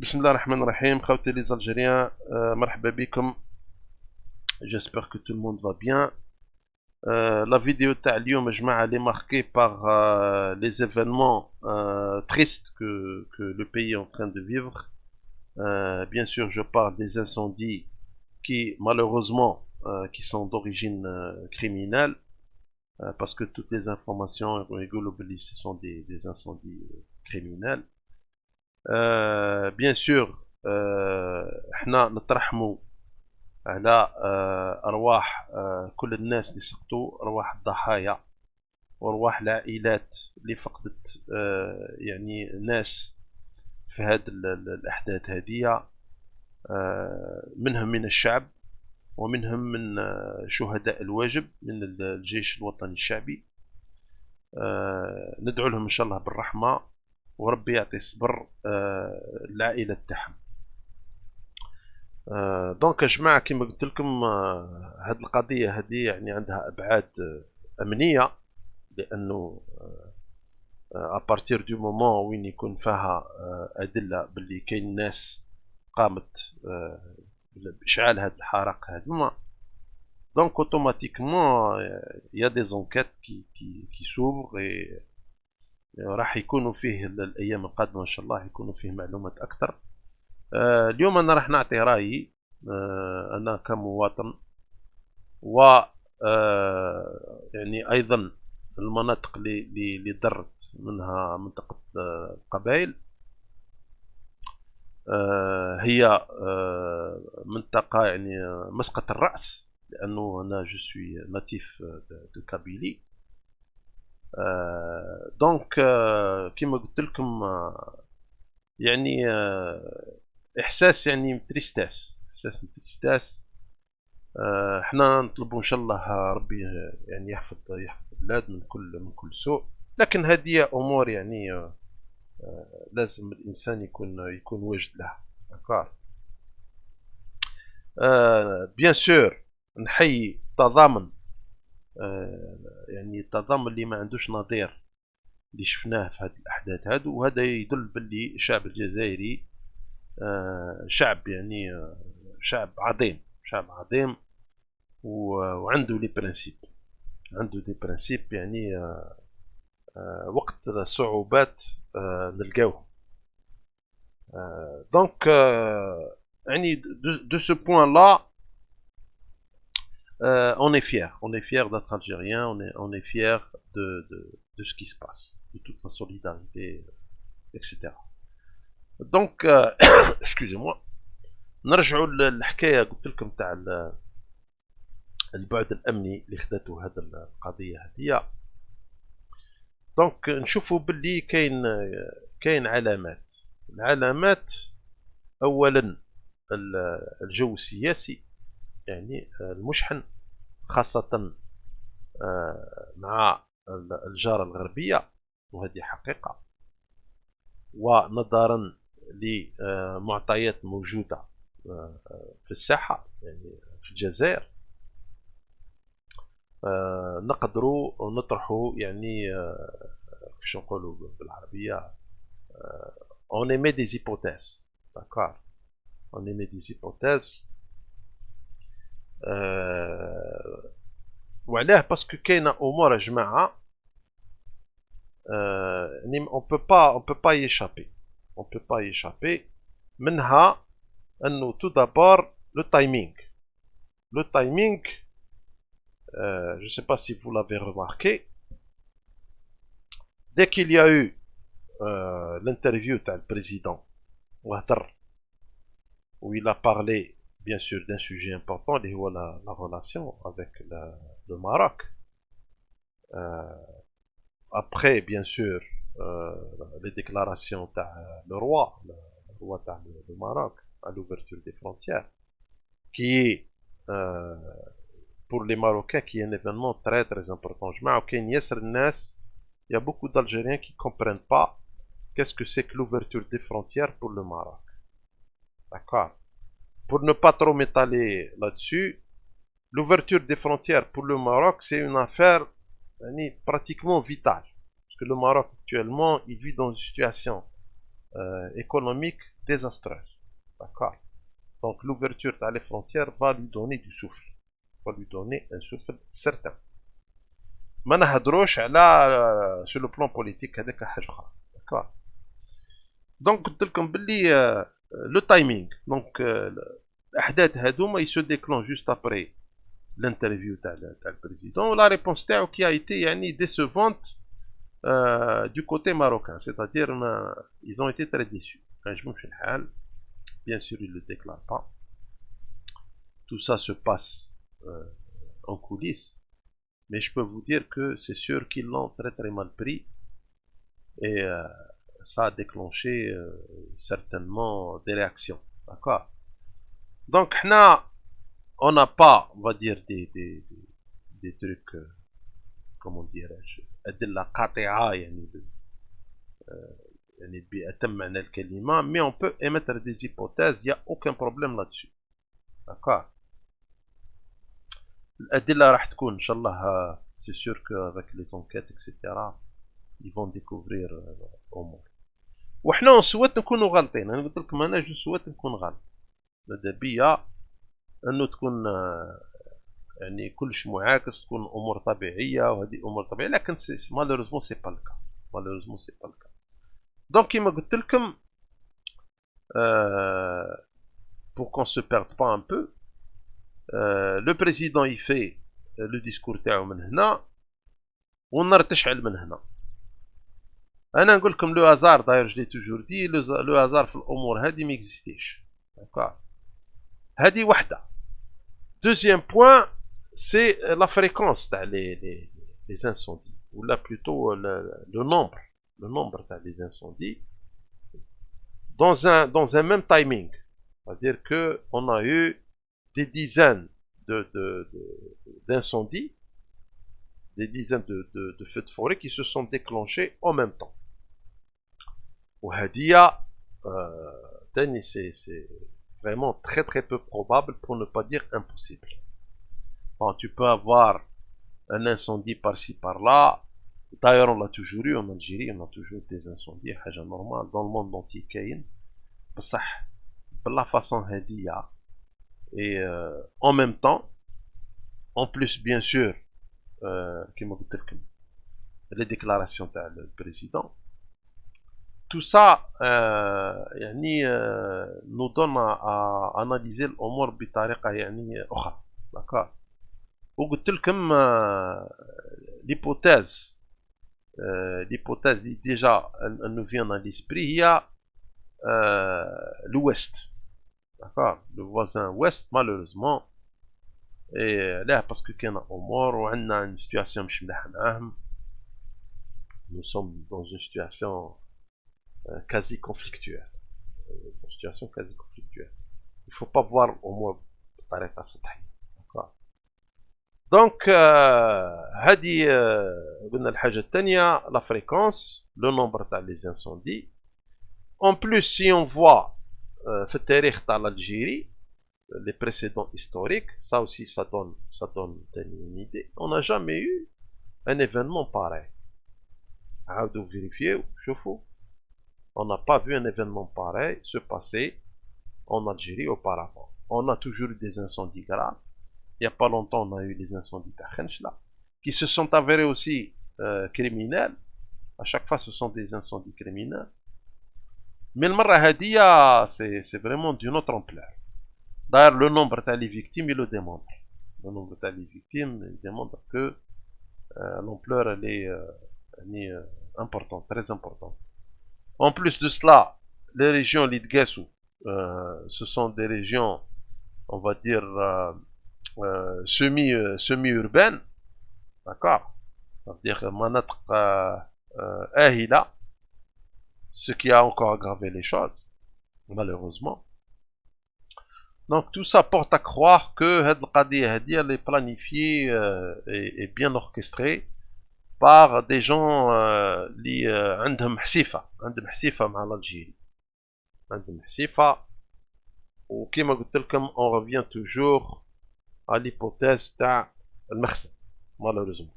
بسم الله الرحمن الرحيم خوتي les Algériens مرحبا بكم. J'espère que tout le monde va bien. La vidéo تاع اليوم يا جماعة elle est marquée par les événements tristes que le pays est en train de vivre. Bien sûr je parle des incendies qui malheureusement qui sont d'origine criminelle parce que toutes les informations globalisées ce sont des incendies criminels. bien sûr احنا نترحموا على أرواح كل الناس اللي سقطوا، أرواح الضحايا وأرواح العائلات اللي فقدت يعني ناس في هذه الأحداث هذه، منهم من الشعب ومنهم من شهداء الواجب من الجيش الوطني الشعبي. ندعو لهم إن شاء الله بالرحمة وربي يعطي الصبر العائلة تاعهم. دونك يا جماعة كما قلت لكم هذه القضية هذه يعني عندها أبعاد أمنية، لأنه أبارتير دو مومون وين يكون فيها أدلة باللي كاين ناس قامت بإشعال هذه الحرائق هذوما، دونك اوتوماتيكمون يا دي زونكيت كي سوفغ راح يكونوا فيه الأيام القادمة إن شاء الله يكونوا فيه معلومات أكثر. اليوم أنا راح نعطي رأيي أنا كمواطن، و يعني أيضا المناطق اللي ضرت منها منطقة القبائل هي منطقة يعني مسقط الرأس، لأنه أنا جو سوي ناتيف دو كابيلي. دونك كما قلت لكم يعني احساس يعني تريستاس، احساس تريستاس. احنا نطلبوا ان شاء الله ربي يعني يحفظ البلاد من كل سوء، لكن هذه امور يعني لازم الانسان يكون واجد لها. داكار بيان سور نحيي التضامن، يعني التضامن اللي ما عندوش نظير اللي شفناه في هذه الاحداث هادو، وهذا يدل باللي الشعب الجزائري شعب يعني شعب عظيم، شعب عظيم وعنده لي برانسيب، عنده دي برانسيب يعني وقت الصعوبات نلقاوهم. دونك يعني دو سو بوين لا on est fier, on est fier d'être algérien, on est fier de ce qui se passe, de toute la solidarité, etc. دونك excusez-moi نرجعوا للحكايه قلت لكم تاع البعد الامني اللي خدته هذه القضيه هذه. دونك نشوفوا باللي كاين العلامات اولا الجو السياسي يعني المشحن، خاصه مع الجاره الغربيه، وهذه حقيقه، ونظرا لمعطيات موجوده في الساحه يعني في الجزائر، نقدروا نطرحوا يعني كيفاش نقولوا بالعربيه on émet des hypothèses. D'accord, on émet des hypothèses. وعلاه باسكو كاينه امور يا جماعه on peut pas y échapper, on peut pas y échapper. منها انه tout d'abord le timing. Le timing, je ne sais pas si vous l'avez remarqué, dès qu'il y a eu l'interview du président où il a parlé bien sûr d'un sujet important, la relation avec le Maroc. Après bien sûr les déclarations du roi, du Maroc à l'ouverture des frontières, qui est pour les Marocains qui est un événement très très important. Il y a beaucoup d'Algériens qui ne comprennent pas qu'est-ce que c'est que l'ouverture des frontières pour le Maroc. D'accord. Pour ne pas trop m'étaler là-dessus, l'ouverture des frontières pour le Maroc, c'est une affaire pratiquement vitale. Parce que le Maroc, actuellement, il vit dans une situation économique désastreuse. D'accord. Donc l'ouverture dans les frontières va lui donner du souffle, va lui donner un souffle certain. ما نهضروش على sur le plan politique هذاك حاجة أخرى. D'accord. Donc قلت لكم باللي le timing. Donc الأحداث هذوما se déclenchent juste après l'interview تاع le président. La réponse تاعو qui a été يعني décevante du côté marocain, c'est-à-dire ils ont été très déçus. Bien sûr, ils ne le déclarent pas. Tout ça se passe en coulisses, mais je peux vous dire que c'est sûr qu'ils l'ont très très mal pris et ça a déclenché certainement des réactions. D'accord. Donc, on n'a pas, on va dire, des trucs, comment dirais-je, أدلة قاطعة يعني يعني بأتم معنى الكلمة, mais on peut émettre des hypothèses, il n'y a aucun problème là-dessus. D'accord. الأدلة راح تكون إن شاء الله, c'est sûr qu'avec les enquêtes etc ils vont découvrir أمور. وإحنا نسوات نكونوا غالطين. أنا قلت لكم أنا جو سوات نكون غلط. ماذا بيا أنه تكون يعني كلش معاكس, تكون أمور طبيعية وهذه أمور طبيعية, لكن malheureusement c'est pas le cas. Malheureusement c'est pas le cas. Donc كما قلت لكم pour qu'on se perde pas un peu, le président il fait le discours تاعو من هنا والنار تشعل من هنا. انا نقول لكم لو هازار, داير جو لي توجور دي, لو هازار في الامور هذه ما اكزيستيش. داكور. هذه وحده. دوزيام بوين سي لا فريكونس تاع لي انسوندي, ولا بلوتو le nombre تاع لي انسوندي dans un même timing. C'est-à-dire que on a eu des dizaines d'incendies, des dizaines de feux de forêt qui se sont déclenchés en même temps. Ou Hadia, c'est vraiment très très peu probable, pour ne pas dire impossible. Bon, tu peux avoir un incendie par-ci par-là. D'ailleurs, on l'a toujours eu en Algérie, on a toujours eu des incendies, c'est normal dans le monde entier. بصح بلا فاصون هادية et en même temps, en plus bien sûr, كما قلت لكم les déclarations تاع le président, tout ça يعني nous donne à analyser الأمور بطريقة يعني أخرى. d'accord. وقلت لكم l'hypothèse déjà elle nous vient à l'esprit, il y a l'Ouest. D'accord. Le voisin ouest malheureusement, et là parce que كاين امور وعندنا une situation مش مليحه معاهم. Nous sommes dans une situation quasi conflictuelle. Une situation quasi conflictuelle. Il faut pas voir الامور بطريقه سطحيه. d'accord. Donc هذه قلنا الحاجه الثانيه la fréquence, le nombre تاع les incendies. En plus si on voit في التاريخ تاع l'Algérie, les précédents historiques, ça aussi ça donne une idée. On n'a jamais eu un événement pareil. عاودوا vérifier, شوفوا. On n'a pas vu un événement pareil se passer en Algérie auparavant. On a toujours eu des incendies graves. Il n'y a pas longtemps, on a eu les incendies de Khenchla, qui se sont avérés aussi criminels. À chaque fois, ce sont des incendies criminels. Mais le Marrahadia, c'est vraiment d'une autre ampleur. D'ailleurs, le nombre de victimes, il le démontre. Le nombre de victimes, il démontre que l'ampleur, elle est importante, très importante. En plus de cela, les régions Lidgassou, ce sont des régions, on va dire, semi-urbaines. D'accord. C'est-à-dire, manatq ahila, ce qui a encore aggravé les choses, malheureusement. Donc tout ça porte à croire que cette qadiya elle est planifiée et bien orchestrée par des gens qui عندهم حسيفة مع l'Algérie. عندهم حسيفة. وكما قلت لكم on revient toujours à l'hypothèse تاع المخزن, malheureusement.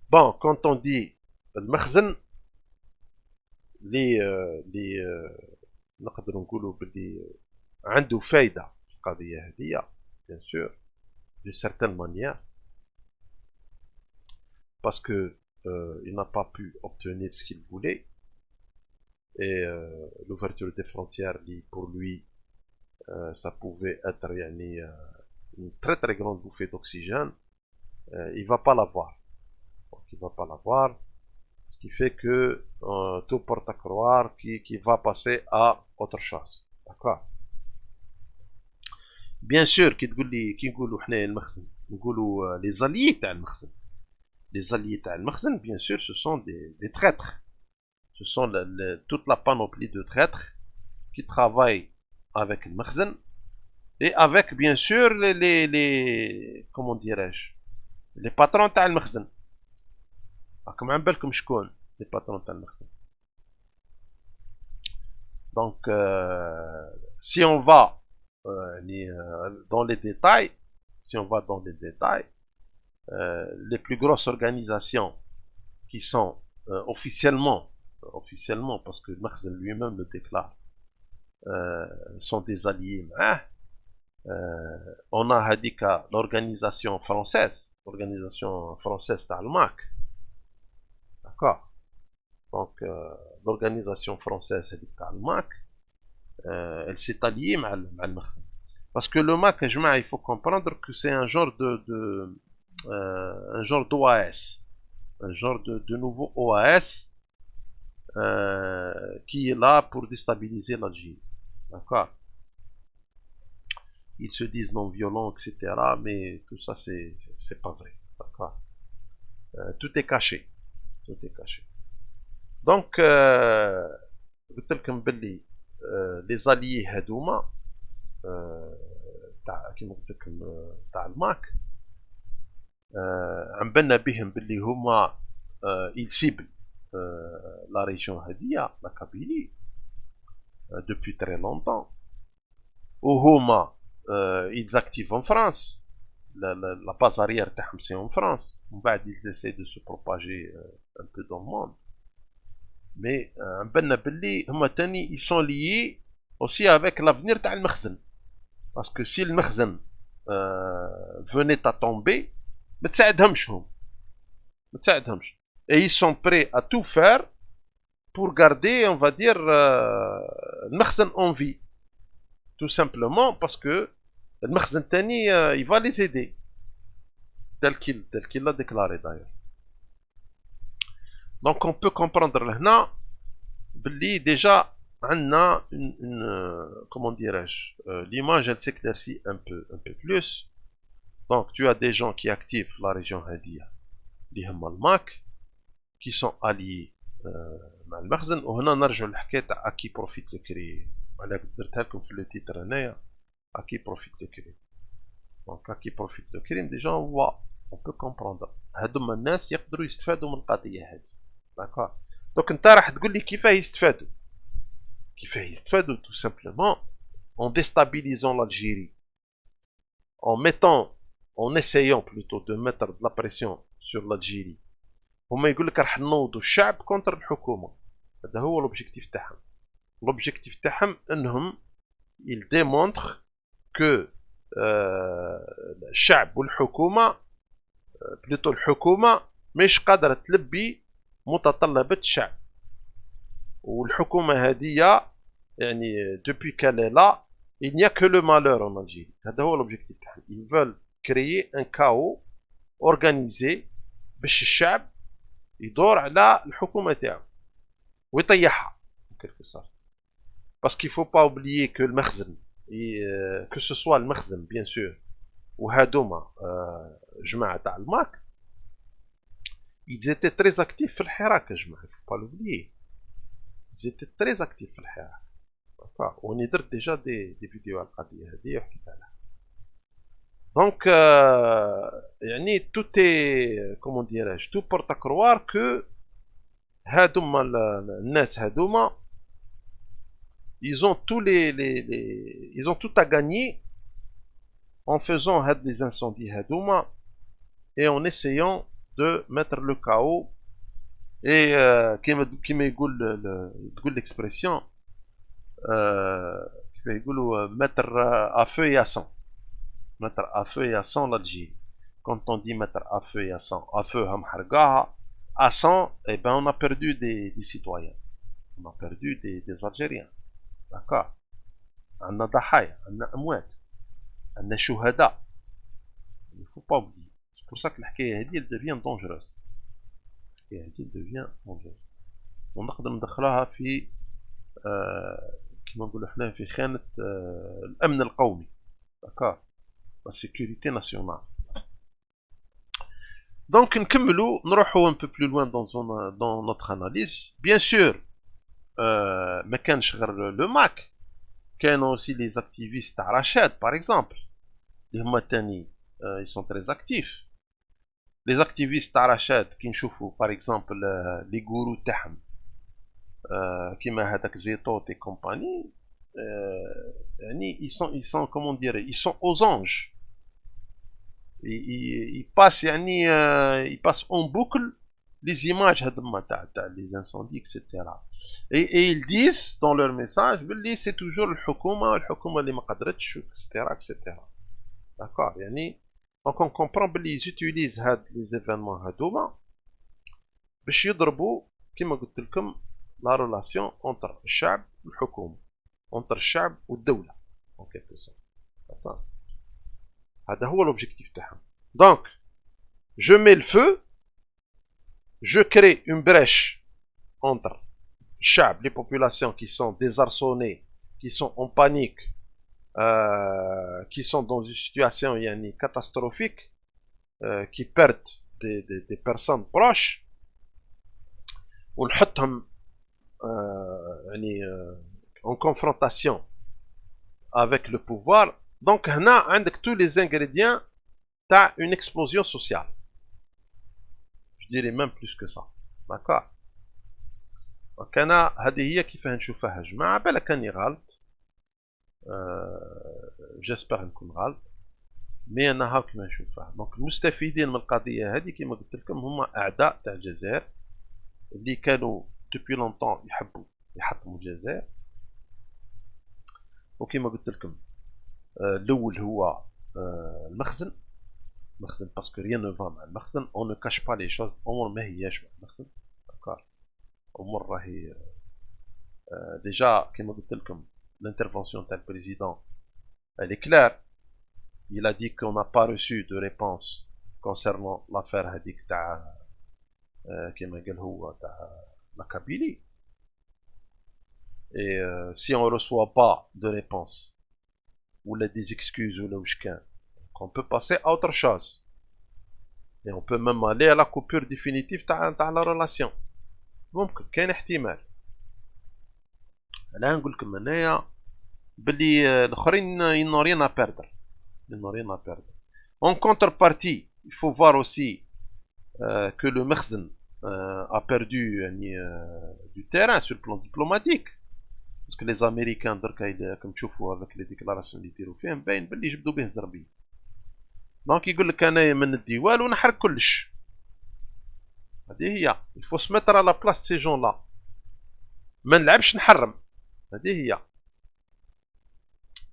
Bon, quand on dit المخزن, اللي نقدر نقولوا باللي عنده فايده في القضيه هذه bien sûr d'une certaine manière parce que il n'a pas pu obtenir ce qu'il voulait et l'ouverture des frontières pour lui ça pouvait être une très très grande bouffée d'oxygène il va pas l'avoir donc il va pas l'avoir ce qui fait que tout porte à croire qu'il va passer à autre chose d'accord bien sûr كي نقولوا حنايا المخزن نقولوا les alliés تاع المخزن les alliés تاع المخزن bien sûr ce sont des traîtres ce sont toute la panoplie de traîtres qui travaillent avec le المخزن et avec bien sûr les comment dirais-je les patrons تاع المخزن راكم عم بالكم شكون les patrons تاع المخزن donc si on va dans les détails, si on va dans les détails, les plus grosses organisations qui sont officiellement, parce que Makhzen lui-même le déclare, sont des alliés. On a Hadika, l'organisation française Talmac, d'accord. Donc l'organisation française Talmac, elle s'est alliée à Makhzen. Parce que le MAC, il faut comprendre que c'est un genre un genre d'OAS, un genre de nouveau OAS qui est là pour déstabiliser l'Algérie. D'accord. Ils se disent non violents, etc. Mais tout ça, c'est pas vrai. D'accord. Tout est caché. Tout est caché. Donc, les alliés Hadouma, كيما قلت لكم تاع الماك عم بالنا بهم باللي هما ils ciblent la région هذيا la Kabylie depuis très longtemps وهما ils activent en France la base arrière تاعهم c'est en France ومن بعد ils essaient de se propager un peu dans le monde mais عم بالنا باللي هما تاني ils sont liés aussi avec l'avenir تاع المخزن. Parce que si le Makhzen venait à tomber, et ils sont prêts à tout faire pour garder, on va dire, le Makhzen en vie. Tout simplement parce que le Makhzen Tani, il va les aider. Tel qu'il l'a déclaré d'ailleurs. Donc on peut comprendre là, déjà, on a comment dirais-je, l'image elle s'éclaircit un peu plus. Donc tu as des gens qui activent la région Hadia, les Hamalmak, qui sont alliés مع المخزن وهنا نرجع للحكايه تاع qui profite le crime. على درتها لكم في le titre هنايا qui profite le crime. Donc qui profite le crime déjà on peut comprendre هادوما الناس يقدروا يستفادوا من القضيه هذه. d'accord. donc انت راح تقول لي كيفاه يستفادوا tout simplement en déstabilisant l'Algérie, en essayant plutôt de mettre de la pression sur l'Algérie. هما يقول لك راح نوضوا الشعب contre الحكومة. هذا هو l'objectif تاعهم. l'objectif تاعهم انهم ils démontrent que الشعب والحكومة plutôt الحكومة مش قادرة تلبي متطلبات الشعب. والحكومة هذه يعني depuis qu'elle est là il n'y a que le malheur en Algérie. هذا هو l'objectif تاعهم. ils veulent créer un chaos organisé باش الشعب يدور على الحكومة تاعو ويطيحها en quelque sorte. parce qu'il faut pas oublier que المخزن que ce soit المخزن bien sûr وهادوما جماعة تاع الماك ils étaient très actifs في الحراك يا جماعة. il faut pas l'oublier. ils étaient très actifs في الحراك. وني درت ديجا دي فيديو على القضية هذه وحكيت عليها. donc يعني tout est comment dirais-je tout porte à croire que هادوما الناس هادوما ils ont ils ont tout à gagner en faisant des incendies هادوما et en essayant de mettre le chaos اي كيما يقول تقول l'expression كيف يقولوا mettre à feu et à sang. Mettre à feu et à sang l'Algérie. Quand on dit mettre à feu et à sang, à feu hamhargaha, à sang, eh ben on a perdu des citoyens, on a perdu des Algériens. D'accord. عندنا ضحايا, عندنا أموات, عندنا شهداء. Il ne faut pas oublier. C'est pour ça que الحكاية هذه elle devient dangereuse. الحكاية هذه elle devient dangereuse. ونقدر ندخلها في كما نقولوا احنا في خانة الأمن القومي. D'accord. La sécurité nationale. Donc نكملوا نروحوا un peu plus loin dans notre analyse. Bien sûr ما كانش غير le MAC, كانوا aussi les activistes تاع رشاد par exemple اللي هما تاني ils sont très actifs. Les activistes تاع رشاد كي نشوفوا par exemple les gourous تاعهم كيما هذاك زيتوت et compagnie, يعني ils sont comment dire, ils sont aux anges. Ils passent يعني ils passent en boucle les images هذوما تاع les incendies etc. et ils disent dans leur message باللي c'est toujours الحكومة اللي ما قدرتش etc etc. D'accord. يعني donc on comprend باللي ils utilisent هاد les événements هذوما باش يضربوا كيما قلت لكم la relation entre الشعب والحكومة, entre الشعب والدولة en quelque sorte. هذا هو l'objectif تاعهم. Donc je mets le feu, je crée une brèche entre الشعب, les populations qui sont désarçonnées, qui sont en panique, qui sont dans une situation يعني catastrophique, qui perdent des personnes proches, ونحطهم يعني en confrontation avec le pouvoir. Donc هنا عندك tous les ingrédients تاع une explosion sociale. Je dirais même plus que ça. D'accord. Donc أنا هذه هي كيف نشوفها جماعة. بالك أني غلط, جيسبر نكون غلط, مي أنا هاو كيما نشوفها. دونك المستفيدين من القضية هذه كيما قلت لكم هما أعداء تاع الجزائر اللي كانوا depuis longtemps يحبوا يحطموا الجزائر. وكيما قلت لكم الاول هو المخزن باسكو ريان نو فا مع المخزن, اون نو كاش با لي شوز, امور ما هياش مع المخزن. داكور. امور راهي ديجا كيما قلت لكم l'intervention تاع البريزيدون elle est claire. Il a dit qu'on n'a pas reçu de réponse concernant l'affaire هذيك تاع كيما قال هو تاع la Kabylie. Et si on ne reçoit pas de réponse ou des excuses ou on peut passer à autre chose. Et on peut même aller à la coupure définitive de la relation. ممكن كاين احتمال. انا نقول لكم هنايا بلي الاخرين ils n'ont rien à perdre. Ils n'ont rien à perdre. En contrepartie, il faut voir aussi que le Mekhzen a perdu du terrain sur le plan diplomatique. Parce que les Américains, comme tu vois avec les déclarations اللي يديروا فيهم, باين بلي جبدوا به زربيه. دونك يقول لك انايا ما ندي والو ونحرق كلش. هذه هي. Il faut se mettre à la place de ces gens-là. ما نلعبش نحرم. هذه هي.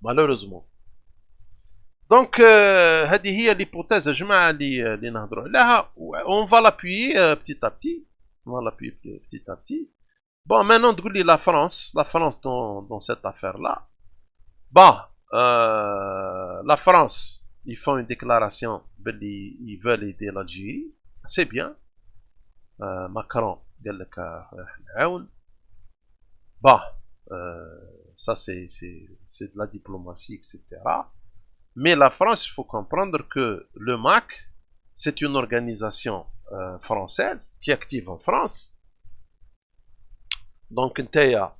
Malheureusement. دونك هذه هي l'hypothèse يا جماعه اللي نهضروا عليها. On va l'appuyer petit à petit. On va l'appuyer petit à petit. Bon, maintenant, تقول لي la France dans cette affaire-là. Bon, la France, ils font une déclaration, ils veulent aider l'Algérie. C'est bien. Macron, قال لك نعاون. Bon, ça c'est de la diplomatie, etc. Mais la France, il faut comprendre que le MAC, c'est une organisation française qui est active en France. دونك نتايا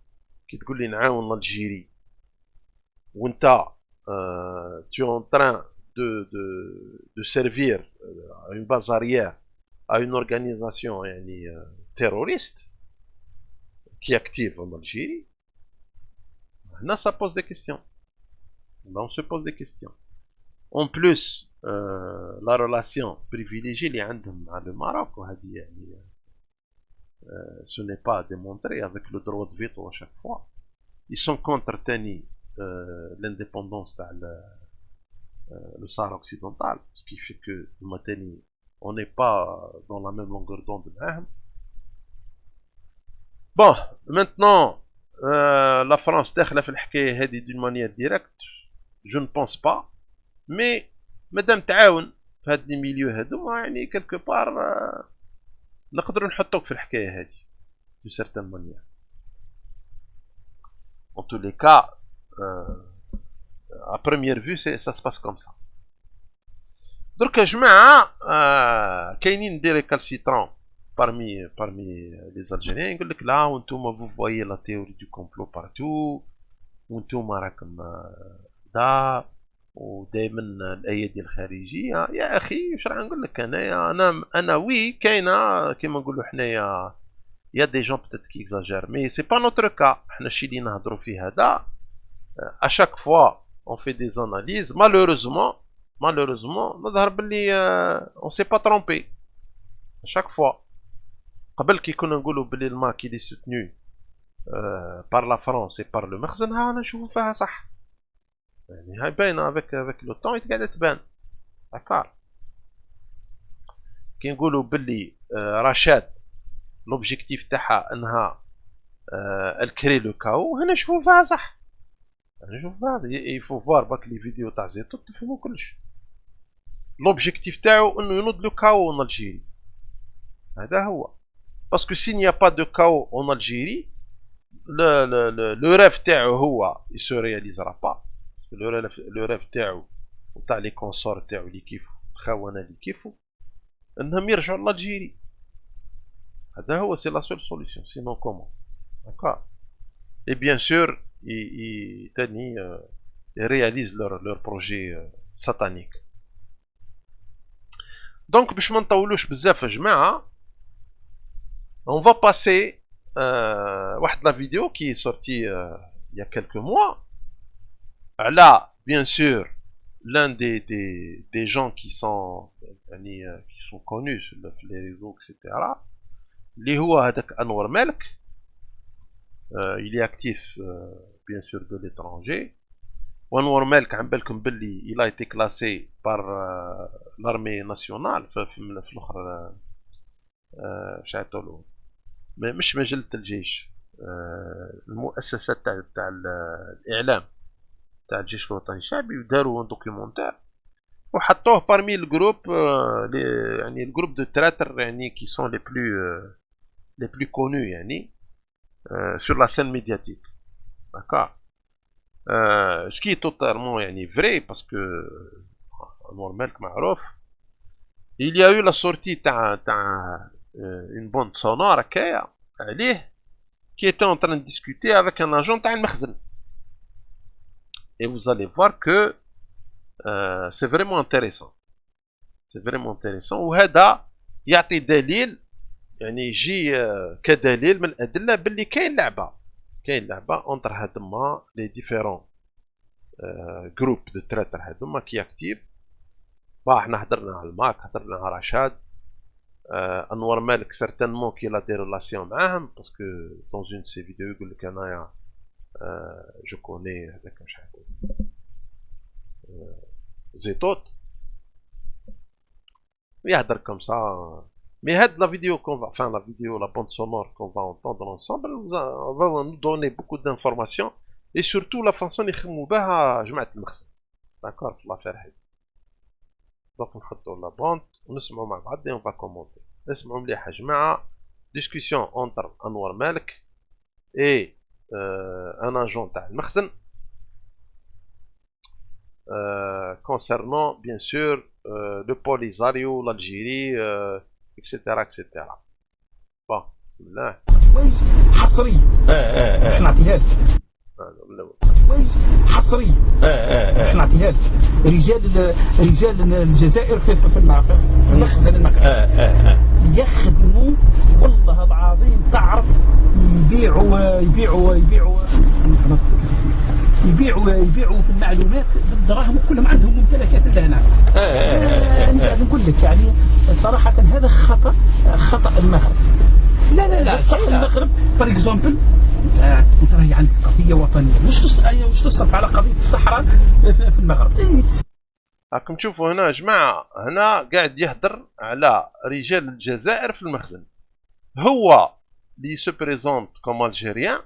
كي تقول لي نعاون الجيري وانت tu es en train de servir à une base arrière à une organisation يعني terroriste qui est active en Algérie, là ça pose des questions. Là on se pose des questions. En plus la relation privilégiée اللي عندهم مع le Maroc وهذه يعني ce n'est pas démontré avec le droit de veto à chaque fois. Ils sont contre l'indépendance dans le Sahara occidental, ce qui fait que on n'est pas dans la même longueur d'onde. Bon, maintenant, la France داخله في الحكايه هذه d'une manière directe, je ne pense pas, mais مادام تعاون في هاد لي ميليو هادو يعني quelque part نقدروا نحطوك في الحكايه هذه d'une certaine manière. En tous les cas, à première vue, ça se passe comme ça. Donc, جماعة كاينين دي récalcitrants parmi les Algériens يقول لك لا وانتم vous voyez la théorie du complot partout وانتم راكم دا ودائما الايادي الخارجيه. يا اخي واش راح نقول لك انا وي كاينه كيما نقولوا حنايا يا دي جون بتات كي اكزاجير مي سي با نوتر كا. حنا الشيء اللي نهضروا فيه هذا à chaque fois on fait des analyses malheureusement نظهر باللي on s'est pas trompé à chaque fois. قبل كي كنا نقولوا باللي الماك اللي سوتنو par la France et par le مخزن ها نشوفوا فيها صح يعني هاي باينه avec le temps قاعده تبان. داكار كي نقولوا باللي رشاد لوبجيكتيف تاعها انها الكري لو كاو هنا نشوفوا فيها صح. نشوف فيها يفو فوار باك لي فيديو تاع زيتو تفهموا كلش. لوبجيكتيف تاعو انه ينوض لو كاو en Algérie. هذا هو باسكو s'il n'y a pas de chaos en Algérie le rêve تاعو هو il se réalisera pas. le rêve تاعو وتاع لي كونسور تاعو اللي كيفو الخونه اللي كيفو انهم يرجعوا لالجيري. هذا هو سي لا سول سوليسيون سينون كومون. داكور اي بيان سور تاني réalisent leur projet satanique. دونك باش ما نطولوش بزاف يا جماعه on va passer واحد لا فيديو qui est sortie il y a quelques mois. Là, bien sûr, l'un des gens qui sont connus sur les réseaux, etc. اللي هو هذاك أنور مالك. Il est actif, bien sûr, de l'étranger. وأنور مالك عم بالكم باللي il a été classé par l'armée nationale في الآخر واش عيطولو مش مجلة الجيش المؤسسات تاع الإعلام تاع الجيش الوطني الشعبي وداروا دوكيومونتير وحطوه parmi الجروب يعني الجروب دو تراتر يعني qui sont les plus connus يعني sur la scène médiatique. D'accord. Ce qui est totalement يعني vrai parce que أنور مالك معروف. Il y a eu la sortie تاع une bande sonore هكايا عليه qui était en train de discuter avec un agent تاع المخزن. Et vous allez voir que c'est vraiment intéressant. C'est vraiment intéressant. وهذا يعطي دليل يعني يجي كدليل من الأدلة باللي كاين لعبة entre هذوما les différents groupes de traiteurs هذوما كي اكتيف. احنا هضرنا على الماك هضرنا على رشاد أنور مالك certainement qu'il a des relations معاهم parce que dans une de ses vidéos يقول لك انايا je connais هذاك واش حيقول زيتوت يهدر comme ça. Mais هاد la vidéo qu'on va, enfin la vidéo, la bande sonore qu'on va entendre ensemble, on va nous donner beaucoup d'informations et surtout la façon اللي يخدموا بها جماعة المخزن. داكور في لافير هادي. دونك نحطوا لا بوند ونسمعوا مع بعض et on va commenter. اسمعوا مليح يا جماعة. discussion entre أنور مالك et un agent تاع المخزن concernant bien sûr le Polisario, l'Algérie, etc. etc. bon بسم الله. حصري احنا نعطيها لك حصري احنا نعطيها لك رجال الجزائر في المخزن يخدموا والله العظيم تعرف يبيعوا في المعلومات بالدراهم كلهم عندهم ممتلكات لهنا. انا نقول لك يعني صراحه هذا خطا المخزن لا صح. المغرب فور اكزومبل انت راهي عندك قضيه وطنيه، واش تصرف على قضيه الصحراء في المغرب. راكم تشوفوا هنا يا جماعه، هنا قاعد يهدر على رجال الجزائر في المخزن. هو لي سو بريزونت كوم الجيريان،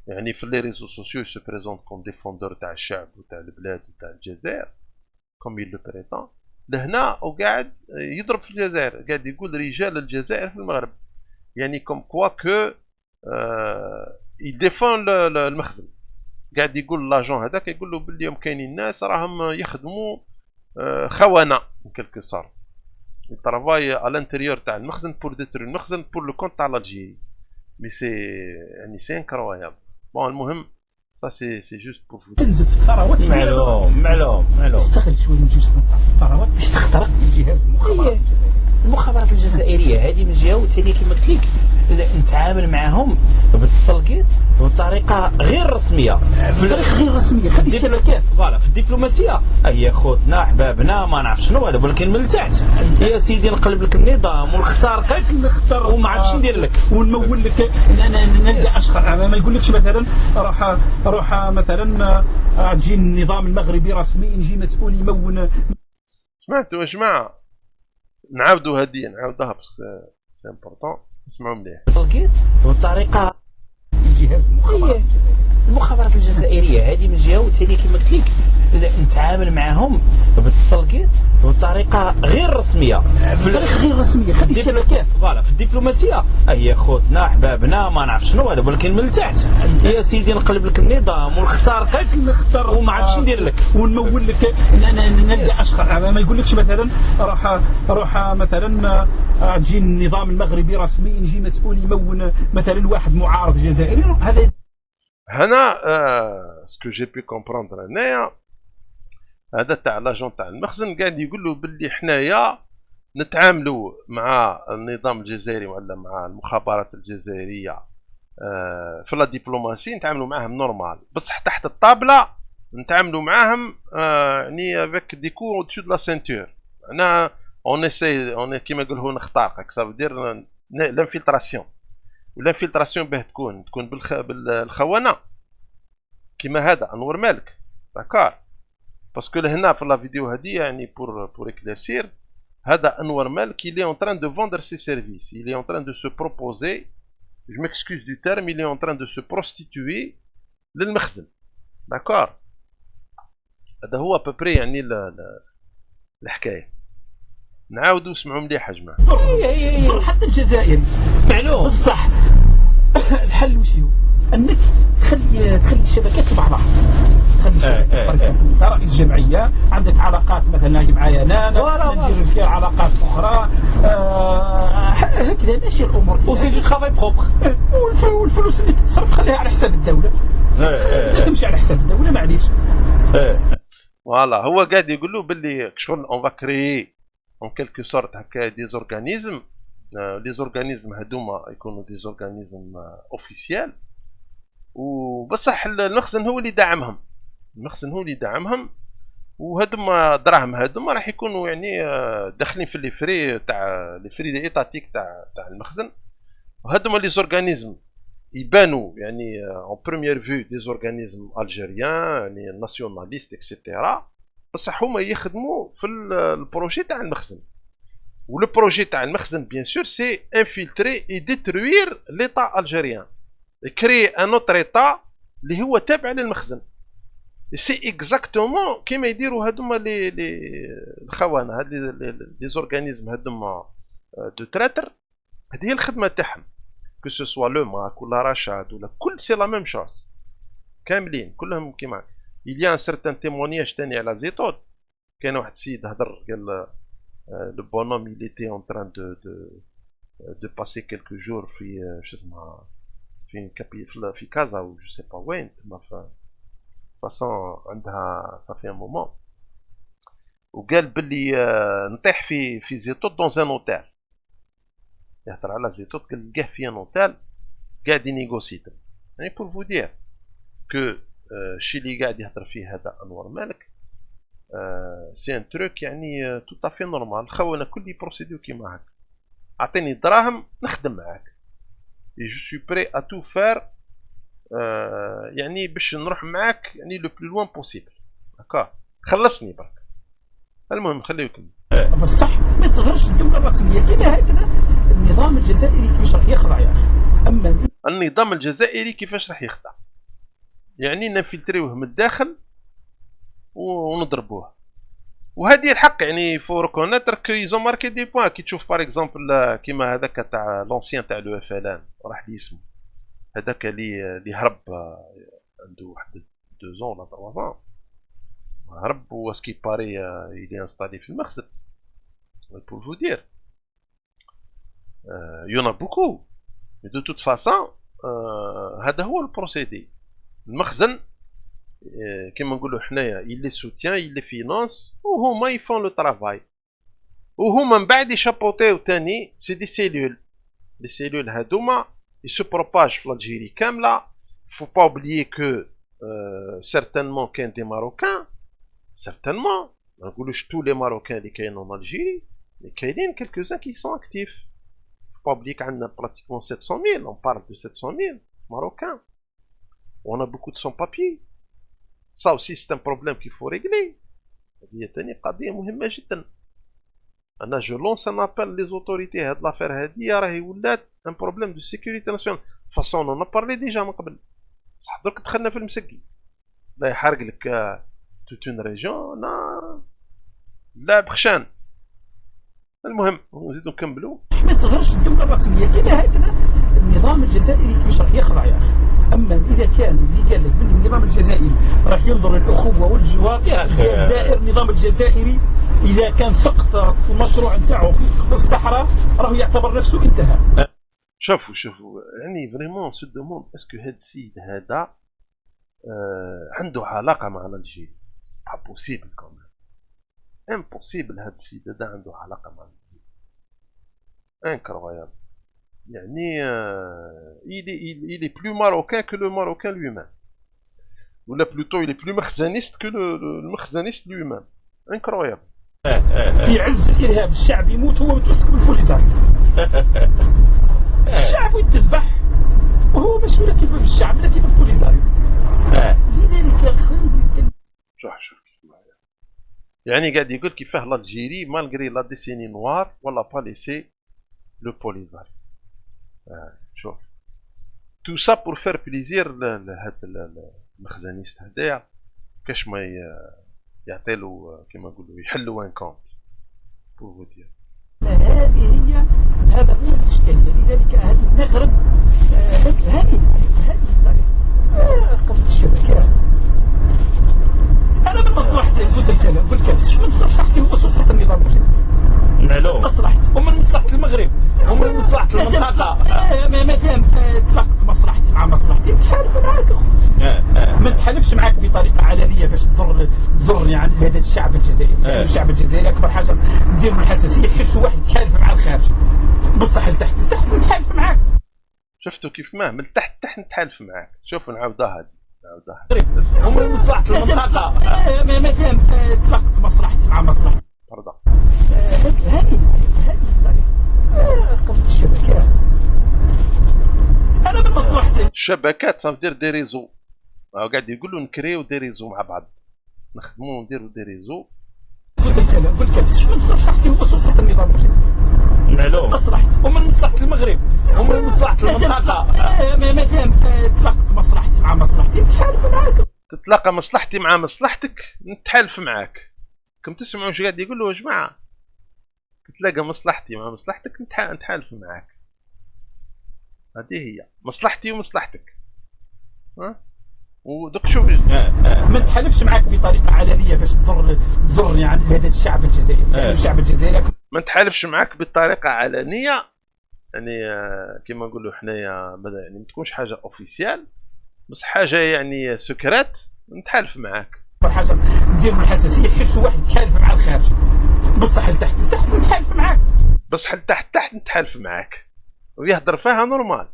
يعني في لي ريزو سوسيو سو بريزونت كوم ديفوندور تاع الشعب وتاع البلاد وتاع الجزائر كوم يل لو بريتون. لهنا وقاعد يضرب في الجزائر، قاعد يقول رجال الجزائر في المغرب، يعني كوم كوا كو يديفون المخزن. قاعد يقول لاجون هذاك، يقول له باللي كاينين ناس راهم يخدموا خونه من كلكو صار يترافاي على الانتيريور تاع المخزن بور ديترو المخزن بور لو كونت تاع الجيري. مي سي يعني سي انكرويابل. بون المهم سي جوست بور فو تنزف الثروات. معلوم استغل شويه من جزء من الثروات باش تخترق جهاز المخابرات الجزائريه. المخابرات الجزائريه هذه من جهه، وثاني كما قلت لك نتعامل معهم بالتسلقيط بطريقه غير رسميه. بطريقه غير رسميه، خلي الشبكات فوالا في الدبلوماسيه هي خوتنا احبابنا ما نعرف شنو هذا، ولكن من التحت يا سيدي نقلب لك النظام ونخترقك وما عرفتش ندير لك ونمول لك. انا نلقى اشخاص ما يقولكش مثلا روح مثلا تجي النظام المغربي رسمي يجي مسؤول يمون. سمعتوا يا جماعه؟ نعاودوا هديه نعاودوها بس سي امبورطون. اسمعوا مليح. تسلقيط بطريقه جهاز المخابرات الجزائريه هذه من جهه، وثاني كما قلت لك نتعامل معهم بالتسلقيط بطريقه غير رسميه. بطريقه غير رسميه، خلي الشبكات فوالا في الدبلوماسيه هي خوتنا احبابنا ما نعرف شنو هذا، ولكن من التحت يا سيدي نقلب لك النظام ونخترقك وما عرفتش ندير لك ونمول لك. انا نلقى اشخاص ما يقولكش مثلا روح مثلا تجي النظام المغربي رسمي يجي مسؤول يمون مثلا واحد معارض جزائري. هنا سكو جي بي كومبروندر هنايا، هذا تاع لاجون تاع المخزن قاعد يقول له باللي حنايا نتعاملوا مع النظام الجزائري ولا مع المخابرات الجزائريه في لا دبلوماسي نتعاملوا معاهم نورمال، بصح تحت الطابله نتعاملوا معاهم يعني افيك دي كو اودسو دو لا سينتور. انا اون كيما يقولوا نخترقك، صافي دير لانفلتراسيون. والانفلتراسيون باه تكون بالخونه كيما هذا انور مالك داكار. باسكو لهنا في لا فيديو هذه يعني بور éclaircir، هذا انور مالك il est en train de vendre ses services, il est en train de se proposer, je m'excuse du terme, il est en train de se prostituer للمخزن داكار. هذا هو ببري يعني الحكايه. نعاودوا اسمعوا مليح يا جماعه. حتى الجزائر معلوم بصح. الحل وش هو؟ انك تخلي الشبكات لبعضها، تخلي الشبكات. انت رئيس جمعيه عندك علاقات مثلا معايا انا ندير فيها علاقات اخرى هكذا ماشي الامور. وسي ترافاي بروبر. والفلوس اللي تتصرف خليها على حساب الدوله. تمشي على حساب الدوله معليش. فوالا هو قاعد يقول له باللي شغل اون فا كريي اون كيلكو سورت هكا دي زورغانيزم. لي زورغانيزم هذوما يكونوا دي زورغانيزم اوفيسيال، وبصح المخزن هو اللي داعمهم. المخزن هو اللي داعمهم، وهذوما دراهم هذوما راح يكونوا يعني داخلين في لي فري تاع لي فري دي ايتاتيك تاع المخزن. وهذوما لي زورغانيزم يبانوا يعني اون بروميير فيو دي زورغانيزم الجيريان يعني ناسيوناليست اكسيتيرا، بصح هما يخدموا في البروجي تاع المخزن. ولو بروجي تاع المخزن بيان سور سي انفلتري اي ديتروير ليطا الجيريان، كري ان اوتر ايطا اللي هو تابع للمخزن. سي اكزاكتومون كيما يديروا هذوما لي الخونه، هاد لي زورغانيزم هذوما دو تراتر. هذه هي الخدمه تاعهم، كو سو سوا لو ماك ولا رشاد ولا كل سي لا ميم شوز كاملين كلهم كيما. il y a un certain témoignage تاني على زيتود. كان واحد السيد هضر قال le bonhomme il était en train de passer quelques jours في شو اسمها في كازا و جو سي با وين تما فاصون عندها صافي ان مومون. وقال باللي نطيح في زيتود دون ان اوتيل. يهضر على زيتود قال لقاه في ان اوتيل قاعد ينيغوسي يعني بور فو دير كو الشيء اللي قاعد يهضر فيه هذا انور مالك سي ان تروك يعني تو طافي نورمال. خونه كل يبروسيديو كيما هكا، اعطيني دراهم نخدم معاك. et je suis prêt à tout faire يعني باش نروح معاك يعني لو بلو لوان بوسيبل. هكا خلصني برك. المهم خليه يكمل. بصح ما تغيرش الدوله الرسميه كما هكذا النظام الجزائري كيفاش راح يخضع يا اخي. اما النظام الجزائري كيفاش راح يخضع؟ يعني نفلتريوه من الداخل ونضربوه. وهذه الحق يعني فو ريكونيتر كو يزون ماركي دي بوان. كي تشوف باغ اكزومبل كيما هذاك تاع لونسيان تاع لو اف ال ان راح لي اسمه هذاك اللي هرب عنده واحد 2 زون ولا 3 زون هرب واسكي باري يلي انستالي في المخزن. بور فو دير يونا بوكو مي دو توت فاسون هذا هو البروسيدي. المخزن كيما نقولوا حنايا يلي سوتيان يلي فينانس وهما يفون لو طرافاي وهما من بعد يشابوطيو تاني سي دي سيلول. لي سيلول هادوما يسو بروباج في الجيري كامله. فو با اوبليي كو سيرتانمون كاين دي ماروكان سيرتانمون ما نقولوش تو لي ماروكان اللي كاينين في الجيري مي كاينين كالكوزان كي سون اكتيف. فو با اوبليي عندنا براتيكمون 700,000 on parle de 700,000 marocains on a beaucoup de sans papiers. Ça aussi c'est un problème qu'il faut régler. هذه ثاني قضية مهمة جدا. أنا جو لونس ان ابل لي زوتوريتي. هاد لافير هادي راهي ولات ان بروبليم دو سيكوريتي ناسيونال فاصون اون بارلي ديجا من قبل. بصح درك دخلنا في المسقي لا يحرق لك توت اون ريجون لا بخشان. المهم نزيدو نكملو. ما تغيرش الدوله الرسميه كما هكذا النظام الجزائري كيفاش راح يخضع يا اخي. اما اذا كان اللي قال لك بلي النظام الجزائري راح ينظر الاخوه والجوار الجزائر النظام الجزائري اذا كان سقط المشروع نتاعو في الصحراء راه يعتبر نفسه انتهى. شوفوا يعني فريمون سو دوموند اسكو هاد السيد هذا عنده علاقه مع الجيري. با بوسيبل كومون امبوسيبل. هاد السيد هذا عنده علاقه مع الجيري انكرويابل. يعني il est plus marocain que le marocain lui-même. Ou là plutôt il est plus makhzaniste que le makhzaniste lui-même. Incroyable. في عز الارهاب الشعب يموت هو متمسك بالبوليساريو. الشعب يتذبح وهو مسؤول كيف بالشعب لا كيف بالبوليساريو. لذلك شوف يعني قاعد يقول كيفاه الجيري مالغري لا ديسيني نوار ولا با ليسي لو بوليساريو. شوف تو سا بور فير بليزير لهاد المخزنيست هدايا كاش ما يعطيلو كيما نقولو يحلو ان كونت بور فو دير. هذا هو الاشكاليه. لذلك هذه المغرب هذه الطريقه قبل الشبكات. انا من مصلحتي قلت الكلام من مصلحتي ومصلحه النظام الجزائري. مصلحتي ومن مصلحة المغرب ومن مصلحة المنطقة. ما دام تلقت مصلحتي مع مصلحتي نتحالف معاك. ما نتحالفش معاك بطريقة علنية باش تضرني عن هذا الشعب الجزائري. الشعب الجزائري أكبر حاجة ندير من الحساسية يحس واحد يتحالف مع الخارج. بصح لتحت نتحالف معاك. شفتوا كيف من تحت نتحالف معاك. شوف نعاودها هذه ومن مصلحة المنطقة. ما دام تلقت مصلحتي مع مصلحتي. هذه الطريقة قبل الشبكات. أنا من مصلحتي. الشبكات صافدير دي ريزو. قاعد يقولوا نكريو دي ريزو مع بعض نخدمو نديرو دي ريزو. قلت الكلام من مصلحتي ومصلحة النظام الجزائري. مصلحتي ومن مصلحة المغرب ومن مصلحة المنطقة. ما دام تلقت مصلحتي مع مصلحتي نتحالف معاك. تتلاقى مصلحتي مع مصلحتك نتحالف معاك. كم تسمعوا واش قاعد يقولوا يا جماعه؟ تتلاقى مصلحتي مع مصلحتك نتحالف معاك. هذه هي مصلحتي ومصلحتك. ودوك شوف ما نتحالفش معاك بطريقه علنيه باش تضرني عن هذا الشعب الجزائري. الشعب الجزائري ما نتحالفش معاك بطريقه علنيه يعني كيما نقولوا حنايا يعني ما تكونش حاجه اوفيسيال بس حاجه يعني سكرات نتحالف معاك. حاجه ندير من الحساسيه يحس واحد يتحالف مع الخارج. بصح لتحت نتحالف معاك. بصح لتحت نتحالف معاك ويهضر فيها نورمال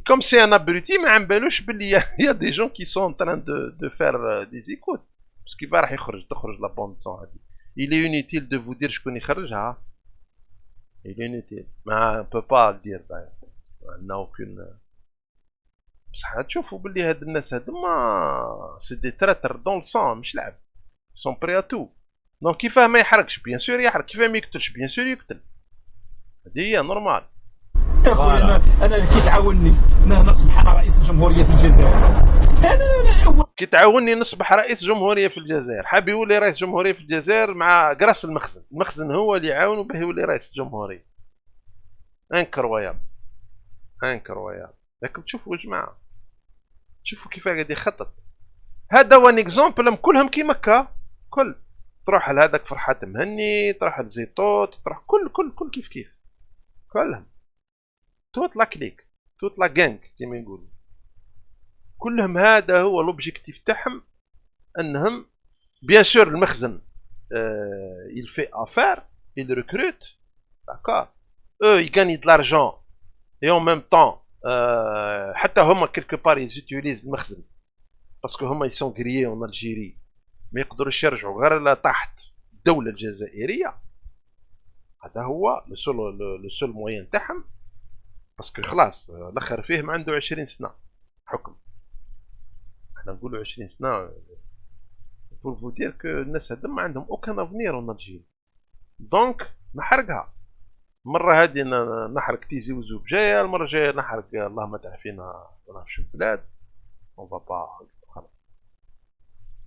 كوم سي ان ابروتي. ما عمبالوش بلي يا دي جون كي سون تران دو فير دي زيكوت باسكو كيف راح تخرج لا بوند سون هادي. إلي يونيتيل دو فو دير شكون يخرجها. إلي يونيتيل ما بو با دير عندنا اوكين. بصح تشوفوا باللي هاد الناس هاد ما سي دي تراتر دون السون مش لعب، سون بري تو. دونك كيفاه ما يحرقش بيان سور يحرق، كيفاه ما يقتلش بيان سور يقتل، هادي هي نورمال. يا خويا انا كي تعاوني نصبح انا رئيس الجمهوريه في الجزائر، انا كي تعاوني نصبح رئيس جمهوريه في الجزائر، حاب يولي رئيس جمهوريه في الجزائر مع قراص المخزن، المخزن هو اللي يعاونه باه يولي رئيس الجمهوريه. انكرويابل انكرويابل. راكم تشوفوا يا جماعه، شوفوا كيف قاعد يخطط. هذا وان اكزومبل كلهم كي مكة، كل تروح لهذاك فرحات مهني، تروح لزيتوت، تروح كل كيف كيف كلهم توت لا كليك، توت لا جانج كيما يقولوا، كلهم هذا هو لوبجيكتيف تاعهم، انهم بيان سور المخزن il fait affaire, il recrute, d'accord, eux ils gagnent de l'argent et en même temps حتى هما quelque part ils utilisent المخزن باسكو هما ils sont grillés en Algérie، ما يقدروش يرجعوا غير لتحت الدولة الجزائرية. هذا هو لو سول موين تاعهم، باسكو خلاص الاخر فيهم عنده 20 سنة حكم، احنا نقولوا 20 سنة pour vous dire que الناس هذا ما عندهم aucun avenir en Algérie. دونك نحرقها، مرة هادي نحرق تيزي وزوب جاية، المرة الجاية نحرق اللهم تعافينا ما نعرفش البلاد، اون فا با خلاص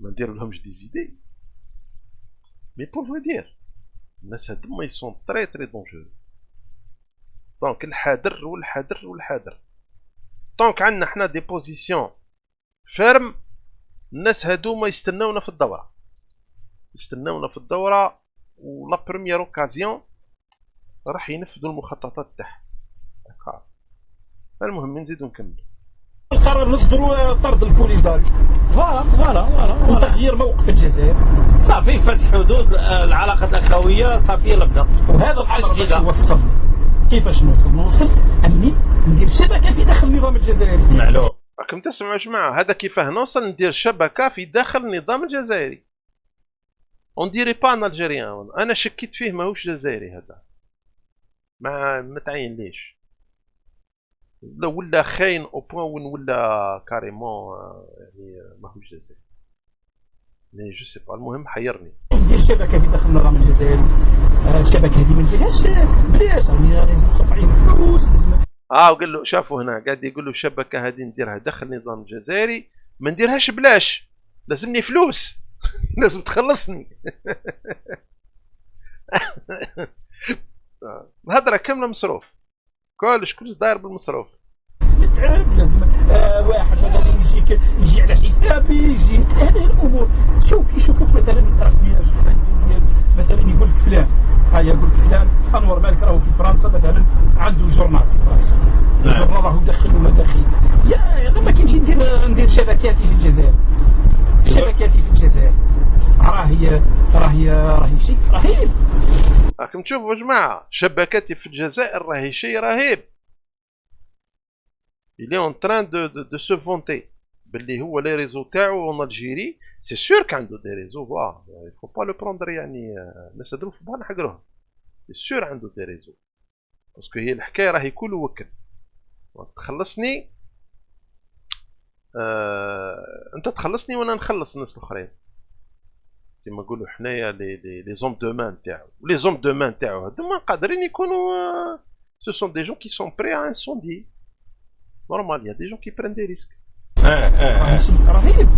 ما ندير لهمش دي زيدي. مي بور فو دير الناس هادوما يسون تري تري دونجور. دونك الحذر والحذر والحذر. دونك عندنا حنا دي بوزيسيون فيرم، الناس هادوما يستناونا في الدورة، يستناونا في الدورة، ولا بروميير اوكازيون راح ينفذوا المخططات تاعهم. المهم نزيدو نكمل. القرار نصدروا طرد البوليزاري، فوالا وتغيير موقف الجزائر، صافي فتح حدود العلاقات الاخويه، صافي يلا بدا. وهذا الامر باش يوصل كيفاش نوصل اني ندير شبكه في داخل النظام الجزائري. معلوم. راكم تسمعوا يا جماعه، هذا كيفاه نوصل ندير شبكه في داخل النظام الجزائري. اون ديري با ان الجيريان، انا شكيت فيه ماهوش جزائري هذا، ما تعين ليش ولا خاين او بوان وين ولا كاريمون يعني ماهوش جزائري، مي جو سي با. المهم حيرني ندير شبكه في داخل النظام الجزائري. الشبكه هذه ما نديرهاش بلاش، راني لازم نصرف عليهم فلوس. وقال له شافوا هنا قاعد يقول له الشبكه هذه نديرها داخل النظام الجزائري، ما نديرهاش بلاش، لازمني فلوس لازم تخلصني. الهضره كامله مصروف، كلش داير بالمصروف. متعب لازم واحد مثلا يجي على حسابي، يجي هذه الامور. يشوفوك مثلا مثلا يقول لك فلان، يقول لك فلان انور مالك راهو في فرنسا مثلا عنده جورنال في فرنسا، الجورنال راهو داخل ومداخل. يا ما كاينش ندير شبكاتي في الجزائر، شبكاتي في الجزائر راهي شيء رهيب. راكم تشوفوا يا جماعه، شبكاتي في الجزائر راهي شيء رهيب. il est en train de se vanter باللي هو لي ريزو تاعو اون الجيري. سي سور كعنده دي ريزو، فوا il faut pas le prendre يعني الناس هادو في بالنا حقروهم. سي سور عنده دي ريزو، باسكو هي الحكايه راهي كل وكل تخلصني، انت تخلصني وانا نخلص الناس الاخرين، كيما نقولوا حنايا لي زوم دو مان تاعو. ولي زوم دو مان تاعو هادوما قادرين يكونوا سو سون دي جون كي سون بري ا انسوندي نورمال. يا دي جون كي برين دي ريسك. رهيب،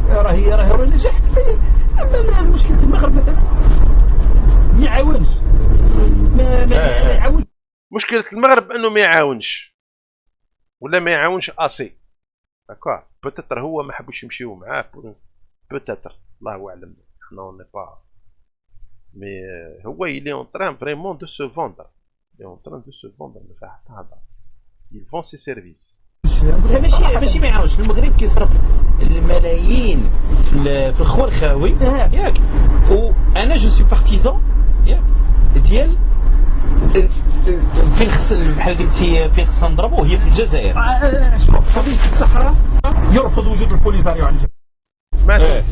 راهي نجح كبير. اما المشكل في المغرب مثلا ما يعاونش، ما يعاونش. مشكله المغرب انه ما يعاونش، ولا ما يعاونش اسي، داكور. بوتيتر هو ما حبوش يمشيو معاه، بوتيتر الله اعلم، حنا اون با. مي هو يلي اون تران فريمون دو سو فوندر، اون تران دو سو فوندر، ما فيها حتى هضره. يل فون سي سيرفيس. ماشي ما يعاونش. المغرب كيصرف الملايين في الخورخاوي ياك، وانا جو سي بارتيزان ياك ديال فين خص بحال قلتي فين خصنا نضربو هي في الجزائر. قضيه الصحراء يرفض وجود البوليزاريو على الجزائر.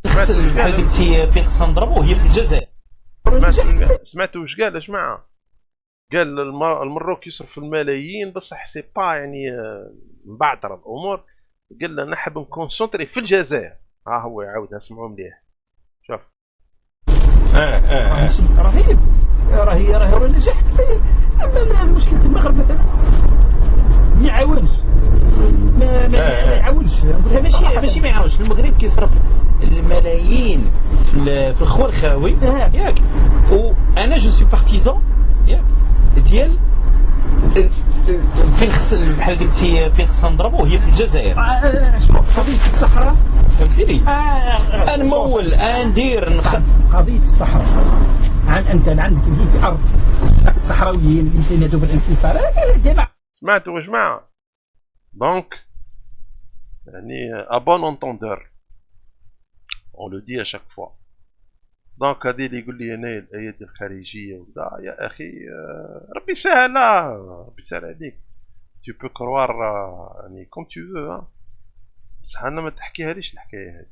سمعت بحال قلتي فين خصنا نضربو هي في الجزائر. سمعتوا واش قال يا جماعه؟ قال المروك يصرف الملايين بصح سي با يعني مبعثر الامور. قال له نحب نكونسونتري في الجزائر. ها هو يعاود اسمعوا مليح. شوف رهيب راهي نجاح كبير. اما المشكل في المغرب مثلا ما يعاونش ما يعاونش. ماشي ما يعاونش. المغرب كيصرف الملايين في الخور خاوي ياك. وانا جو سوي بارتيزان ياك ديال فين خص بحال قلتي فين خصنا نضربوه هي في الجزائر. شوف قضيه الصحراء فهمتيني. نمول ندير قضيه الصحراء انت عندك في ارض الصحراويين اللي يمكن بالانفصال ديما. سمعتوا يا جماعه؟ دونك يعني ابون انتوندور اون لو دي ا شاك فوا. دونك هادي اللي يقول لي هنايا الايات الخارجيه وكذا يا اخي ربي يسهلها ربي يسهل عليك. tu peux croire يعني كوم tu veux بصح انا ما تحكيهاليش الحكايه هذه.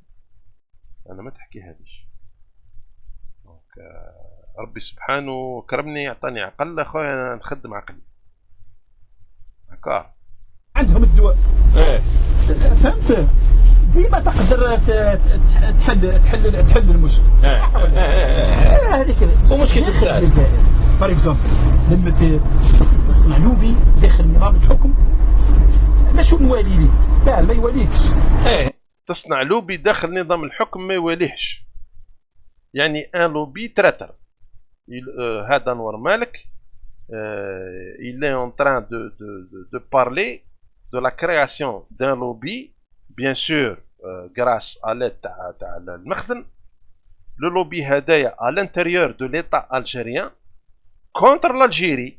انا ما تحكيهاليش. دونك ربي سبحانه كرمني عطاني عقل اخويا انا نخدم عقلي هكا. عندهم الدواء فهمت ديما تقدر تحل المشكل. هذيك ومشكل الجزائر فور اكزومبل لما تصنع لوبي داخل نظام الحكم ماشي موالي ليك لا ما يواليكش. تصنع لوبي داخل نظام الحكم ما يواليهش. يعني ان لوبي تراتر هذا نور مالك il est en train de parler de la création d'un lobby bien sûr grâce à l'aide تاع المخزن. le lobby هدايا à l'intérieur de l'état algérien contre l'Algérie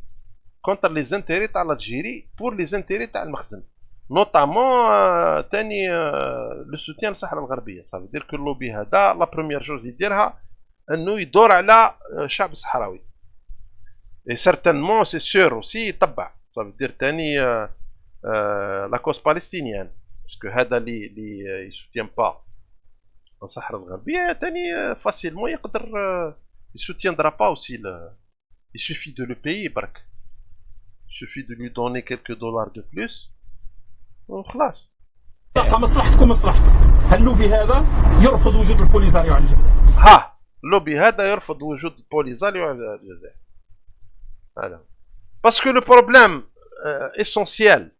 contre les intérêts تاع l'Algérie pour les intérêts تاع المخزن notamment تاني le soutien للصحراء الغربية. ça veut dire que اللوبي هذا la première chose اللي يديرها انه يدور على الشعب الصحراوي. et certainement c'est sûr aussi يطبع. ça veut dire تاني la cause palestinienne parce que هذا اللي يسوتيان با الصحراء الغربية تاني facilement يقدر يسوتياندرا با aussi il suffit de le payer برك. il suffit de lui donner quelques dollars de plus وخلاص. مصلحتكم مصلحتك. هاللوبي هذا يرفض وجود البوليزاريو على الجزائر. ها اللوبي هذا يرفض وجود البوليزاريو على الجزائر. هذا باسكو لو بروبليم اسونسيال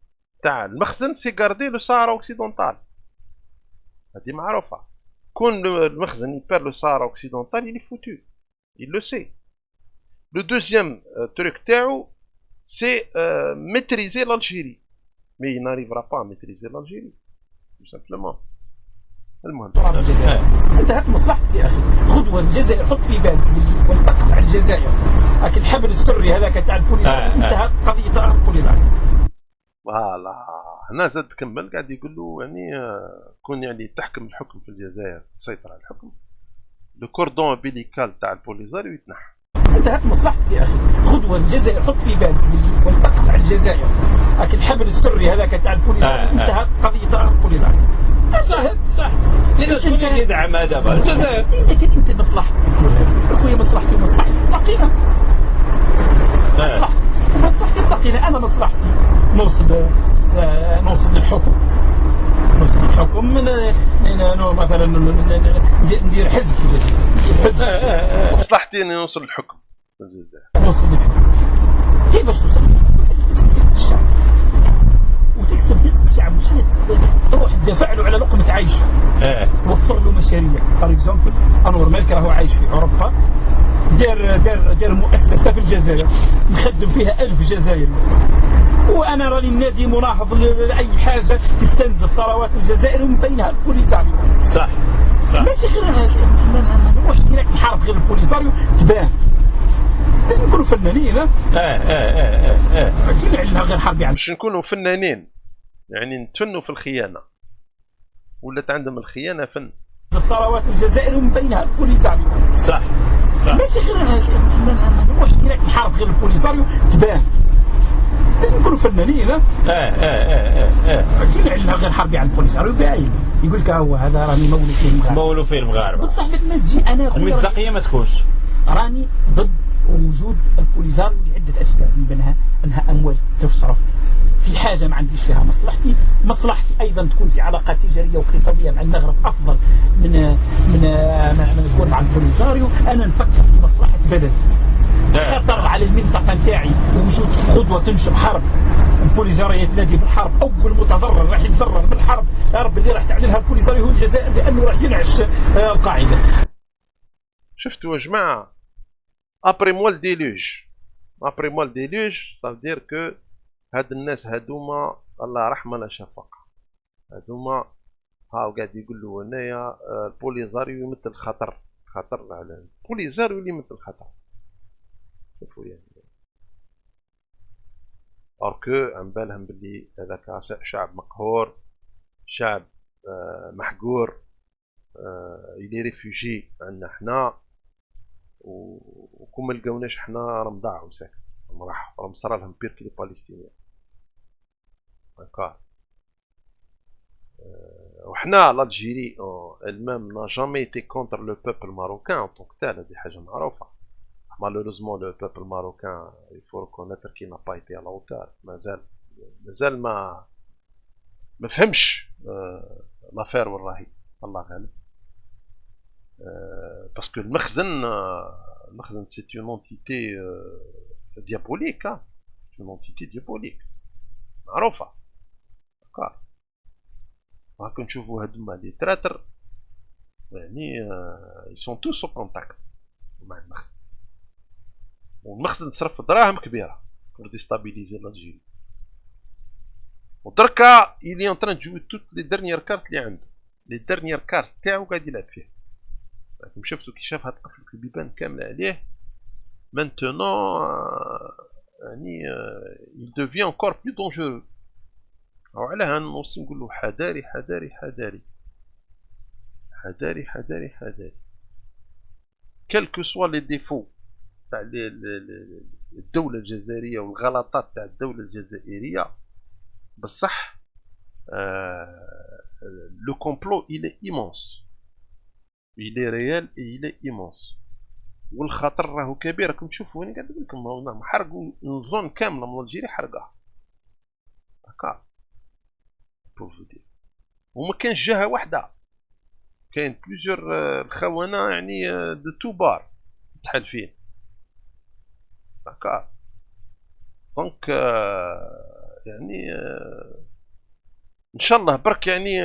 تاع المخزن سي غاردي لو سهارا اوكسيدونتال. هذه معروفه. كون المخزن يبير لو سهارا اوكسيدونتال il est foutu. il le sait. le deuxième truc تاعو c'est maîtriser l'Algérie. mais il n'arrivera pas à maîtriser l'Algérie tout simplement. المهم انت هاك مصلحتك يا اخي. خذ الجزائر حط في بالك والتقط على الجزائر لكن الحبل السري هذاك تاع البوليزاريو انتهت قضيه البوليزاريو. فوالا هنا زاد كمل قاعد يقول له يعني كون يعني تحكم الحكم في الجزائر تسيطر على الحكم لو كوردون امبيليكال تاع البوليزاريو يتنحى. انت هاك مصلحتك يا اخي. خذ الجزائر حط في بالك والتقط على الجزائر لكن الحبل السري هذاك تاع البوليزاريو انتهت قضيه البوليزاريو. صح لأنه شكون اللي يدعم هذا الجزائر؟ لكن انت مصلحتك اخويا مصلحتي ومصلحتك لقينا مصلحتي لقينا. انا مصلحتي نوصل للحكم مثلا ندير حزب في الجزائر. مصلحتي اني نوصل للحكم في الجزائر. نوصل للحكم كيفاش توصل؟ الشعب وتكسب ثقة الشعب وشي تروح تدافع له على لقمة عيش. وفر له مشاريع. فور اكزومبل انور مالك راهو عايش في اوروبا دار مؤسسة في الجزائر نخدم فيها 1000 جزائري وانا راني نادي مناهض لاي حاجة تستنزف ثروات الجزائر ومن بينها البوليزاريو. صح ماشي غير ما نروحش هناك نحارب غير البوليزاريو تبان. لازم نكونوا فنانين. كيما علينا غير حربي باش نكونوا فنانين يعني نتفنوا في الخيانة ولات عندهم الخيانة فن. ثروات الجزائر ومن بينها البوليزاريو. صح ماشي غير ما نروحش هناك نحارب غير البوليزاريو تبان. لازم نكونوا فنانين. كيما علينا غير حربي على البوليزاريو باين يقول لك هو هذا راني مولو فيه المغاربة بصح لما تجي انا المصداقية ما تكونش. راني ضد ووجود البوليزاريو لعدة أسباب، من بينها أنها أموال تصرف في حاجة ما عنديش فيها مصلحتي أيضا تكون في علاقات تجارية واقتصادية مع المغرب أفضل من يكون مع البوليزاريو. أنا نفكر في مصلحة بلدي، خطر على المنطقة نتاعي وجود قدوة تنشب حرب. البوليزاريو يتنادي بالحرب، أول متضرر راح يتضرر بالحرب يا رب اللي راح تعملها البوليزاريو هو الجزائر، لأنه راح ينعش القاعدة. شفتوا يا جماعة ابري موا الديلوج، ابري موا الديلوج صافدير كو هاد الناس هادوما الله رحمة لا شفقة، هادوما هاو قاعد يقولوا هنايا البوليزاريو يمثل خطر على البوليزاريو اللي يمثل خطر. شوفوا يعني أركو عم بالهم باللي هذاك شعب مقهور، شعب محقور، إلي ريفوجي عندنا حنا، وكون ملقاوناش حنا راهم ضاعوا مساكن، راهم صرالهم بير كي لي باليستينيين هاكا. وحنا l'Algérie elle-même n'a jamais été contre le peuple marocain en tant que tel، هذه حاجة معروفة. Malheureusement le peuple marocain il faut reconnaître qu'il n'a pas été à la hauteur، مازال ما فهمش l'affaire والراهي الله غالب. Parce que المخزن c'est une entité diabolique، c'est une entité diabolique معروفة هاكا. راك نشوفوا هادوما لي تراتر يعني ils sont tous au contact مع المخزن، والمخزن صرف دراهم كبيرة pour déstabiliser l'Algérie. ودركا il est en train de jouer toutes les dernières cartes اللي عنده، les dernières cartes تاعو قاعد يلعب فيها. راكم شفتوا كي شاف هاد قفلة البيبان كاملة عليه maintenant يعني il devient encore plus dangereux. وعلاه نوصي نقول له حذاري حذاري حذاري حذاري حذاري حذاري. quel que soit les défauts تاع الدولة الجزائرية والغلطات تاع الدولة الجزائرية، بصح le complot il est immense، il est réel et il est immense، والخطر راهو كبير. راكم تشوفوا انا قاعد نقول لكم حرقوا الزون كاملة من الجيري حرقها هكا pour vous dire. وما كانش جهة واحدة، كاين بليزيور الخونة يعني دو تو بار متحالفين هكا. دونك يعني ان شاء الله برك يعني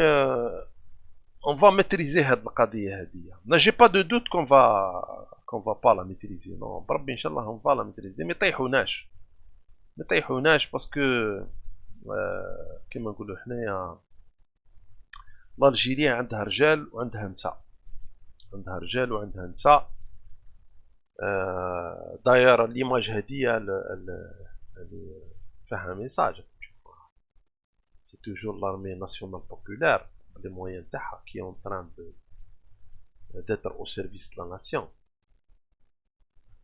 on va maîtriser هاد القضية هادية. ما جي با دو دوت qu'on va pas la maîtriser، non بربي ان شاء الله on va la maîtriser. ما يطيحوناش باسكو كما نقولوا حنايا الجيريا عندها رجال وعندها نساء، عندها رجال وعندها نساء. داير ليماج هادية فيها ميساج، سي توجور لارمي ناسيونال بوبولار لي مويان تاعها كي اون تران ديتر او سيرفيس دو لا ناسيون.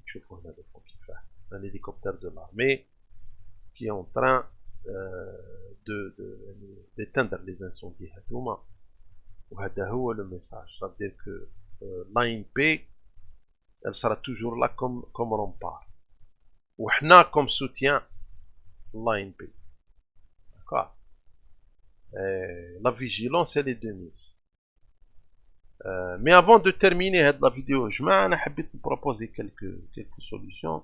تشوفوا هنا لو فون كيفاه ان هليكوبتر دو لارمي كي اون تران d'éteindre les incendies هادوما. وهذا هو لو ميساج، c'est-à-dire que l'ANP elle sera toujours là comme rempart، وحنا comme soutien l'ANP d'accord. La vigilance elle est de mise. Mais avant de terminer هاد la vidéo جماعة أنا حبيت proposer quelques solutions.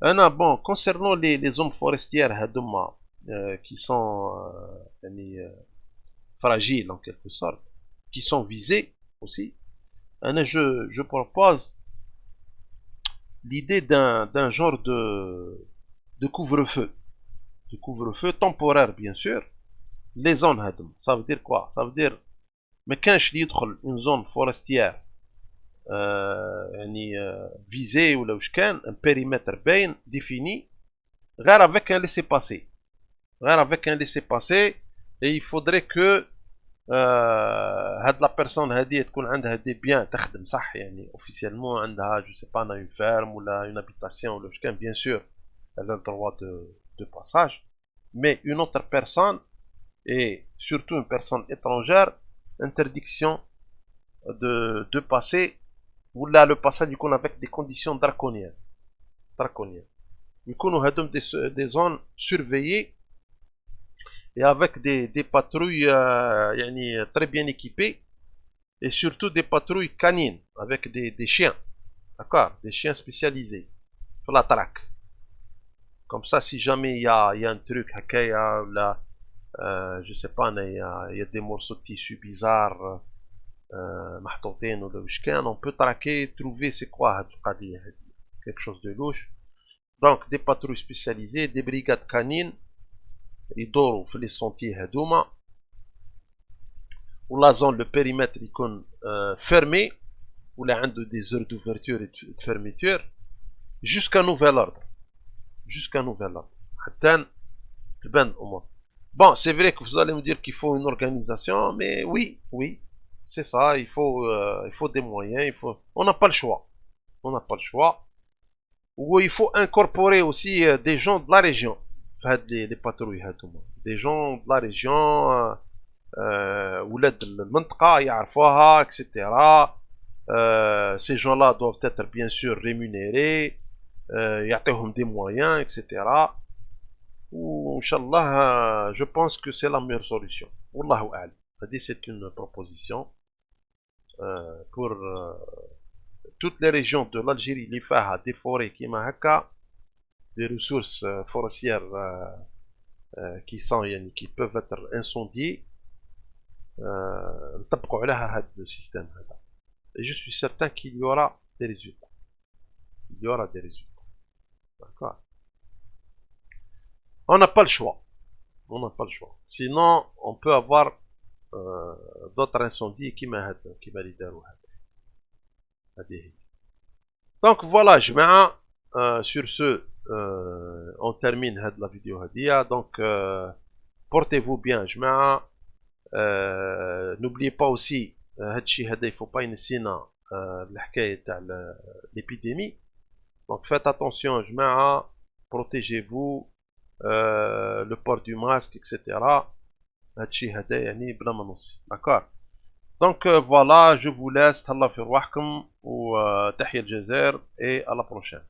أنا bon concernant les zones forestières هادوما qui sont fragiles en quelque sorte, qui sont visés aussi. Je propose l'idée d'un genre de couvre-feu temporaire bien sûr. Les zones هادوما ça veut dire quoi? Ça veut dire ما كانش اللي يدخل une zone forestière يعني visée ولا واش كان un périmètre باين défini غير avec un laissez-passer. Avec un laissez-passer, et il faudrait que هاد لا بيرسون هادي تكون عندها دي بيان تخدم صح يعني officiellement عندها جو سي با اون فيرم ولا اون هابيتاسيون ولا واش كان bien sûr elle a le droit de passage. Mais une autre personne et surtout une personne étrangère interdiction de passer ou là le passage يكون avec des conditions draconiennes. draconiennes. يكونوا هادوم des zones surveillées et avec des patrouilles يعني très bien équipées et surtout des patrouilles canines avec des chiens, d'accord, des chiens spécialisés sur la traque. Comme ça, si jamais il y a un truc, là, je sais pas, il y a des morceaux de tissu bizarres, on peut traquer, trouver c'est quoi quelque chose de louche. Donc des patrouilles spécialisées, des brigades canines, يدوروا في les sentiers هذوما. ou la zone, le périmètre يكون fermé, ou là عنده des heures d'ouverture et de fermeture jusqu'à nouvel ordre. Jusqu'à nouvel ordre. حتى تبان الأمور. Bon, c'est vrai que vous allez me dire qu'il faut une organisation, mais oui, c'est ça, il faut des moyens, on n'a pas le choix. On n'a pas le choix. Ou il faut incorporer aussi des gens de la région. Les patrouilles, des gens de la région, ولاد المنطقة يعرفوها, etc. Ces gens-là doivent être bien sûr rémunérés, يعطيهم des moyens, etc. Ou, Inch'Allah, je pense que c'est la meilleure solution. Wallahu a'lam. C'est une proposition pour toutes les régions de l'Algérie, les faha, des forêts qui mahaka, des ressources forestières qui peuvent être incendiées. نطبقوا عليها هذا السيستم هذا. Et je suis certain qu'il y aura des résultats. Il y aura des résultats. D'accord. On n'a pas le choix. On n'a pas le choix. Sinon, on peut avoir d'autres incendies qui va les dérouler. Donc voilà, sur ce, on termine la vidéo. Donc, portez-vous bien, n'oubliez pas aussi, il ne faut pas ينسينا الحكاية تاع l'épidémie. Donc faites attention, protégez-vous, le port du masque, etc. D'accord. Donc voilà, je vous laisse. تهلا في رواحكم وتحية الجزائر et à la prochaine.